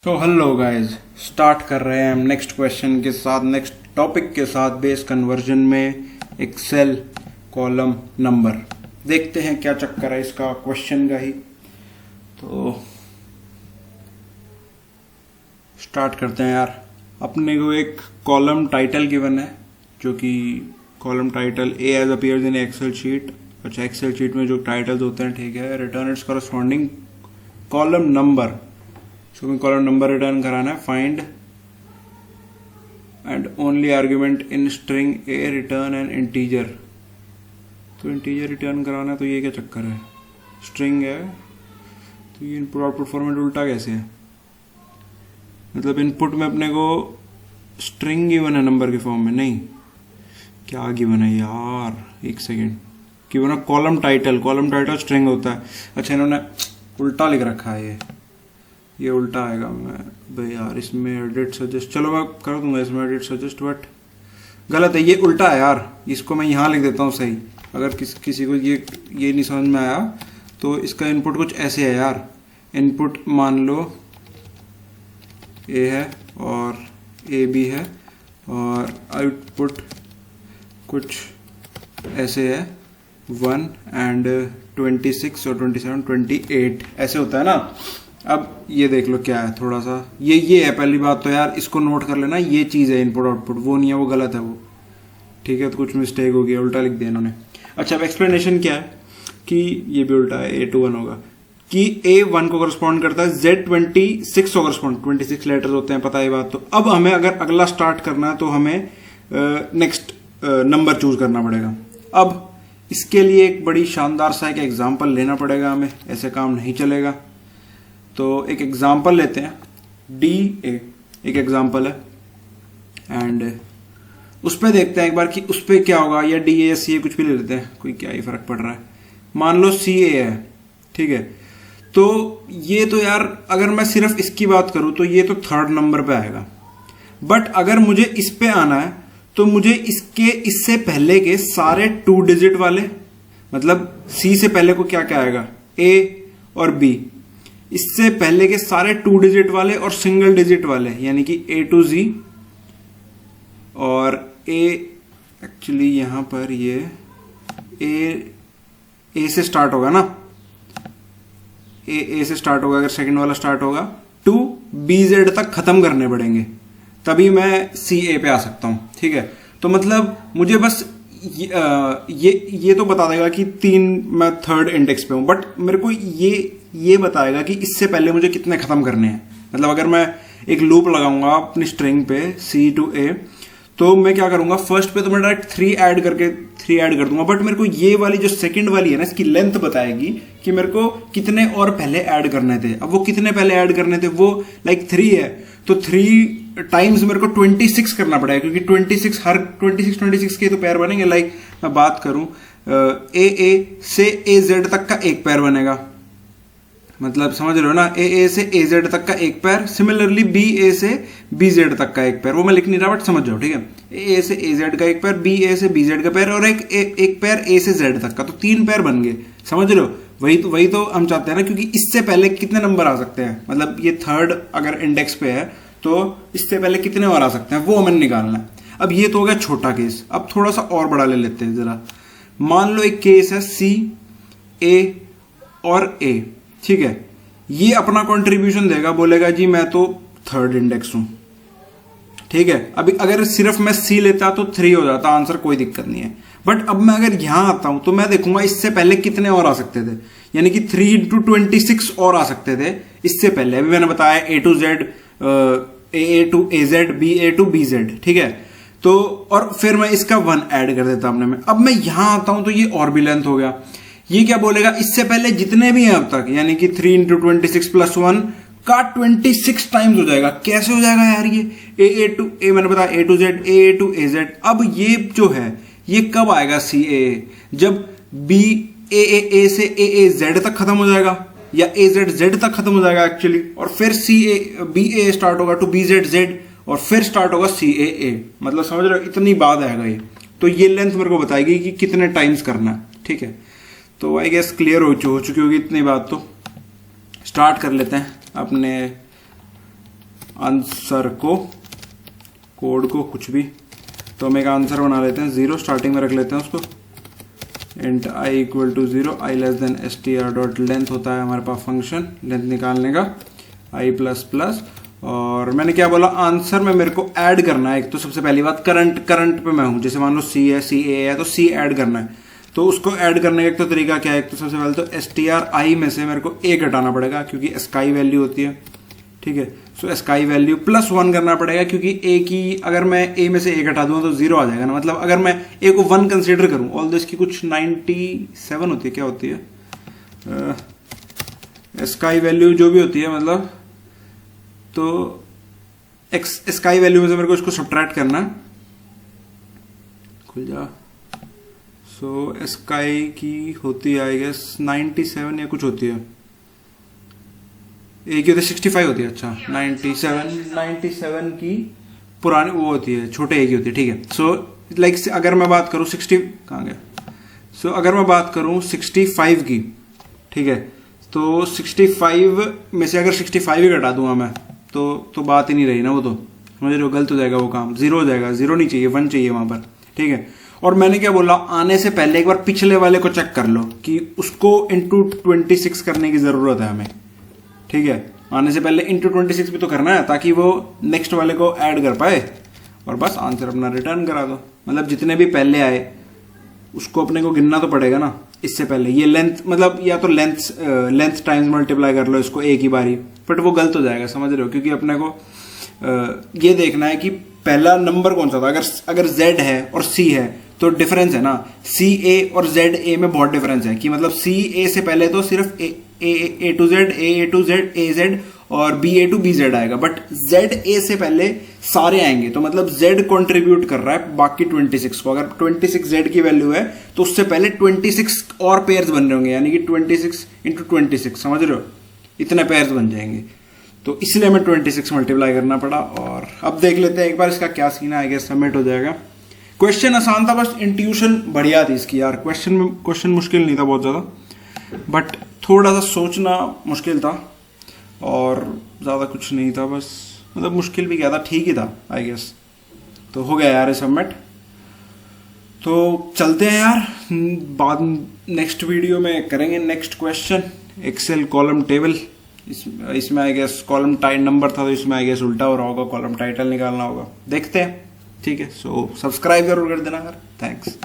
तो hello guys, start कर रहे हैं हम नेक्स्ट क्वेश्चन के साथ, नेक्स्ट टॉपिक के साथ, बेस कन्वर्जन में एक्सेल कॉलम नंबर। देखते हैं क्या चक्कर है इसका क्वेश्चन का ही। तो स्टार्ट करते हैं यार। अपने को एक कॉलम टाइटल गिवन है, जो कि column title a as appears in Excel sheet. अच्छा, एक्सेल शीट में जो टाइटल्स होते हैं, ठीक है। Return its corresponding column number. तो कॉलम नंबर रिटर्न कराना है। Find and only argument in string a return an integer. तो इंटीजर रिटर्न कराना है, तो ये क्या चक्कर है? स्ट्रिंग है तो ये इनपुट आउटपुट फॉर्मेट उल्टा कैसे है? मतलब इनपुट में अपने को स्ट्रिंग गिवन है नंबर के फॉर्म में, नहीं क्या गिवन है यार, एक सेकेंड। गिवन है column title. Column title string होता है। अच्छा, इन्होंने उल्टा लिख रखा है। ये उल्टा आएगा। मैं भाई यार इसमें एडिट सजेस्ट, चलो मैं कर दूंगा इसमें एडिट सजेस्ट, बट गलत है, ये उल्टा है यार। इसको मैं यहाँ लिख देता हूँ सही। अगर किसी को ये नहीं समझ में आया तो इसका इनपुट कुछ ऐसे है यार। इनपुट मान लो ए है और ए बी है, और आउटपुट कुछ ऐसे है 1 एंड 26 और 27 28 ऐसे होता है ना। अब ये देख लो क्या है, थोड़ा सा ये है। पहली बात तो यार इसको नोट कर लेना, ये चीज़ है इनपुट आउटपुट, वो नहीं है, वो गलत है वो, ठीक है। तो कुछ मिस्टेक हो गया, उल्टा लिख दिया इन्होंने। अच्छा, अब एक्सप्लेनेशन क्या है कि ये भी उल्टा है। A to 1 होगा कि A1 को करस्पॉन्ड करता है, Z26 को करस्पॉन्ड, 26 लेटर्स होते हैं, पता है बात। तो अब हमें अगर अगला स्टार्ट करना है तो हमें नेक्स्ट नंबर चूज करना पड़ेगा। अब इसके लिए एक बड़ी शानदार सा एक एग्जाम्पल लेना पड़ेगा हमें, ऐसे काम नहीं चलेगा। तो एक एग्जाम्पल लेते हैं, डी ए एक एग्जाम्पल है, एंड उस पर देखते हैं एक बार कि उस पर क्या होगा, या डी ए या सी ए कुछ भी ले लेते हैं, कोई क्या ही फर्क पड़ रहा है। मान लो सी ए है, ठीक है। तो ये तो यार अगर मैं सिर्फ इसकी बात करूं तो ये तो थर्ड नंबर पे आएगा। बट अगर मुझे इस पे आना है तो मुझे इससे पहले के सारे 2 डिजिट वाले, मतलब सी से पहले को क्या क्या आएगा, ए और बी, इससे पहले के सारे 2 डिजिट वाले और सिंगल डिजिट वाले, यानी कि A to Z। और ए एक्चुअली यहां पर ये ए से स्टार्ट होगा ना, ए से स्टार्ट होगा। अगर सेकंड वाला स्टार्ट होगा टू BZ तक खत्म करने पड़ेंगे, तभी मैं CA पे आ सकता हूं, ठीक है। तो मतलब मुझे बस ये तो बता देगा कि 3 मैं थर्ड इंडेक्स पे हूं, बट मेरे को ये बताएगा कि इससे पहले मुझे कितने खत्म करने हैं। मतलब अगर मैं एक लूप लगाऊंगा अपनी स्ट्रिंग पे C to A, तो मैं क्या करूंगा, फर्स्ट पे तो मैं डायरेक्ट 3 ऐड कर दूंगा, बट मेरे को ये वाली जो सेकंड वाली है ना, इसकी लेंथ बताएगी कि मेरे को कितने और पहले ऐड करने थे। अब वो कितने पहले ऐड करने थे, वो लाइक 3 है, तो 3 टाइम्स मेरे को 26 करना पड़ेगा, क्योंकि 26 के तो पैर बनेंगे। लाइक मैं बात करूं ए से AZ तक का एक पैर बनेगा, मतलब समझ रहे हो ना, ए से AZ तक का एक पैर। सिमिलरली BA से BZ तक का एक पैर, वो मैं लिख नहीं रहा बट समझ जाओ, ठीक है। ए से AZ का एक पैर, BA से BZ का पैर, और एक पैर A से Z तक का, तो 3 पैर बन गए, समझ रहे हो। वही तो हम चाहते हैं ना, क्योंकि इससे पहले कितने नंबर आ सकते हैं, मतलब ये थर्ड अगर इंडेक्स पे है तो इससे पहले कितने और आ सकते हैं, वो हमें निकालना है। अब ये तो हो गया छोटा केस। अब थोड़ा सा और बड़ा ले लेते हैं जरा। मान लो एक केस है C, A और A, ठीक है। ये अपना कंट्रीब्यूशन देगा, बोलेगा जी मैं तो थर्ड इंडेक्स हूं, ठीक है। अभी अगर सिर्फ मैं C लेता तो 3 हो जाता आंसर, कोई दिक्कत नहीं है। बट अब मैं अगर यहां आता हूं तो मैं देखूंगा इससे पहले कितने और आ सकते थे, यानी कि 3 into 26 और आ सकते थे इससे पहले। अभी मैंने बताया A to Z, A to AZ, BA to BZ, ठीक है। तो और फिर मैं इसका 1 ऐड कर देता अपने में। अब मैं यहां आता हूं तो ये और भी लेंथ हो गया। ये क्या बोलेगा, इससे पहले जितने भी हैं अब तक, यानी कि 3 into 26 plus 1 का 26 टाइम्स हो जाएगा। कैसे हो जाएगा यार ये, मैंने बताया A to Z, A to AZ। अब ये जो है ये कब आएगा CAA, जब BAA से AAZ तक खत्म हो जाएगा, या AZZ तक खत्म हो जाएगा एक्चुअली, और फिर BA स्टार्ट होगा टू BZZ, और फिर स्टार्ट होगा CAA। मतलब समझ रहे हो, इतनी बात आएगा ये। तो ये लेंथ मेरे को बताएगी कि कितने टाइम्स करना है, ठीक है। तो आई गेस क्लियर हो चुकी होगी इतनी बात। तो स्टार्ट कर लेते हैं अपने आंसर को, कोड को, कुछ भी, तो हम एक आंसर बना लेते हैं 0, स्टार्टिंग में रख लेते हैं उसको, int i equal to 0, i less than str dot length होता है हमारे पास फंक्शन लेंथ निकालने का, i प्लस प्लस, और मैंने क्या बोला, आंसर में मेरे को ऐड करना है। एक तो सबसे पहली बात, करंट पे मैं हूं, जैसे मान लो c है, c a है, तो c ऐड करना है। तो उसको ऐड करने का एक तो तरीका क्या है, एक तो सबसे पहले तो str i में से मेरे को a घटाना पड़ेगा क्योंकि स्काई वैल्यू होती है, ठीक है। सो स्काई वैल्यू प्लस 1 करना पड़ेगा क्योंकि a की, अगर मैं a में से a घटा दूंगा तो 0 आ जाएगा ना, मतलब अगर मैं a को 1 कंसीडर करूं, ऑल इसकी कुछ 97 होती है, क्या होती है स्काई वैल्यू जो भी होती है, मतलब तो स्काई वैल्यू में से मेरे को इसको सब्ट्रैक्ट करना है, खुल जा। सो स्काई की होती है आई गेस 97 या कुछ होती है, एक होती है 65 होती है, अच्छा 97 की पुरानी वो होती है, छोटे एक ही होती है, ठीक है। सो लाइक अगर मैं बात करूं 60 कहाँ गया, सो अगर मैं बात करूं 65 की, ठीक है, तो 65 में से अगर 65 ही घटा दूंगा मैं तो बात ही नहीं रही ना, वो तो समझ रहे हो, गलत हो जाएगा वो काम, 0 हो जाएगा, 0 नहीं चाहिए, 1 चाहिए वहां पर, ठीक है। और मैंने क्या बोला, आने से पहले एक बार पिछले वाले को चेक कर लो कि उसको इंटू 26 करने की जरूरत है हमें, ठीक है। आने से पहले इंटू 26 भी तो करना है ताकि वो नेक्स्ट वाले को ऐड कर पाए, और बस आंसर अपना रिटर्न करा दो। मतलब जितने भी पहले आए उसको अपने को गिनना तो पड़ेगा ना इससे पहले, ये लेंथ, मतलब या तो लेंथ टाइम्स मल्टीप्लाई कर लो इसको एक ही बारी, बट वो गलत हो जाएगा, समझ रहे हो, क्योंकि अपने को ये देखना है कि पहला नंबर कौन सा था। अगर z है और c है तो डिफरेंस है ना, सी ए और जेड ए में बहुत डिफरेंस है, कि मतलब सी ए से पहले तो सिर्फ A to Z, A to Z, A Z और B A to B Z आएगा, बट जेड ए से पहले सारे आएंगे, तो मतलब जेड कंट्रीब्यूट कर रहा है बाकी 26 को। अगर 26 जेड की वैल्यू है तो उससे पहले 26 और पेयर्स बन रहे होंगे, यानी कि 26 इंटू 26, समझ रहे हो, इतने पेयर्स बन जाएंगे। तो इसलिए हमें 26 मल्टीप्लाई करना पड़ा। और अब देख लेते हैं एक बार इसका क्या सीन है, आई गेस सबमिट हो जाएगा। क्वेश्चन आसान था, बस इंट्यूशन बढ़िया थी इसकी यार, क्वेश्चन मुश्किल नहीं था बहुत ज़्यादा, बट थोड़ा सा सोचना मुश्किल था और ज़्यादा कुछ नहीं था, बस मतलब मुश्किल भी क्या था, ठीक ही था आई गेस। तो हो गया यार सबमिट। तो चलते हैं यार, बाद नेक्स्ट वीडियो में करेंगे next question, Excel column table. इसमें I guess column title number था तो इसमें आई गेस उल्टा हो रहा होगा, कॉलम टाइटल निकालना होगा, देखते हैं, ठीक है। सो सब्सक्राइब जरूर कर देना यार, थैंक्स।